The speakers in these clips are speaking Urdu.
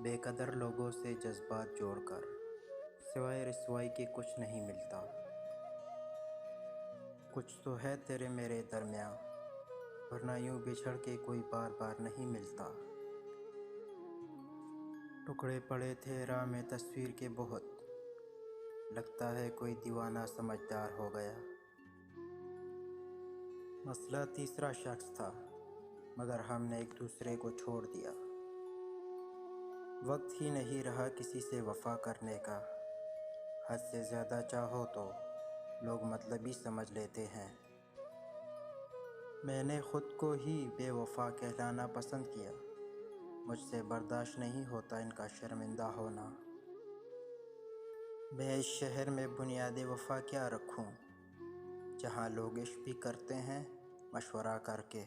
بے قدر لوگوں سے جذبات جوڑ کر سوائے رسوائی کے کچھ نہیں ملتا۔ کچھ تو ہے تیرے میرے درمیاں، ورنہ یوں بچھڑ کے کوئی بار بار نہیں ملتا۔ ٹکڑے پڑے تھے راہ میں تصویر کے بہت، لگتا ہے کوئی دیوانہ سمجھدار ہو گیا۔ مسئلہ تیسرا شخص تھا، مگر ہم نے ایک دوسرے کو چھوڑ دیا۔ وقت ہی نہیں رہا کسی سے وفا کرنے کا، حد سے زیادہ چاہو تو لوگ مطلبی سمجھ لیتے ہیں۔ میں نے خود کو ہی بے وفا کہلانا پسند کیا، مجھ سے برداشت نہیں ہوتا ان کا شرمندہ ہونا۔ میں اس شہر میں بنیاد وفا کیا رکھوں، جہاں لوگ عشق بھی کرتے ہیں مشورہ کر کے۔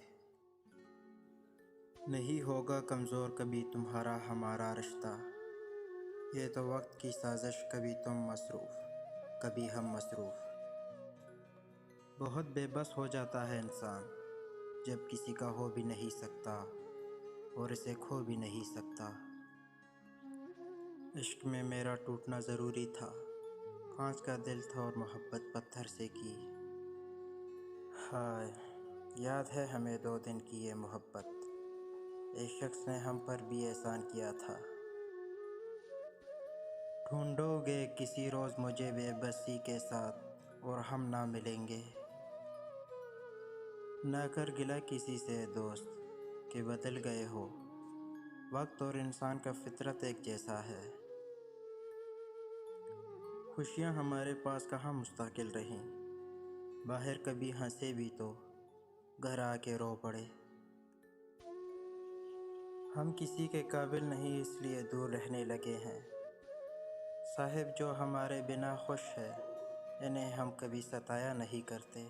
نہیں ہوگا کمزور کبھی تمہارا ہمارا رشتہ، یہ تو وقت کی سازش، کبھی تم مصروف کبھی ہم مصروف۔ بہت بے بس ہو جاتا ہے انسان جب کسی کا ہو بھی نہیں سکتا اور اسے کھو بھی نہیں سکتا۔ عشق میں میرا ٹوٹنا ضروری تھا، کانچ کا دل تھا اور محبت پتھر سے کی۔ ہائے یاد ہے ہمیں 2 دن کی یہ محبت، ایک شخص نے ہم پر بھی احسان کیا تھا۔ ڈھونڈو گے کسی روز مجھے بے بسی کے ساتھ، اور ہم نہ ملیں گے۔ نہ کر گلہ کسی سے دوست کہ بدل گئے ہو، وقت اور انسان کا فطرت ایک جیسا ہے۔ خوشیاں ہمارے پاس کہاں مستقل رہیں، باہر کبھی ہنسے بھی تو گھر آ کے رو پڑے۔ ہم کسی کے قابل نہیں اس لیے دور رہنے لگے ہیں، صاحب جو ہمارے بنا خوش ہے انہیں ہم کبھی ستایا نہیں کرتے۔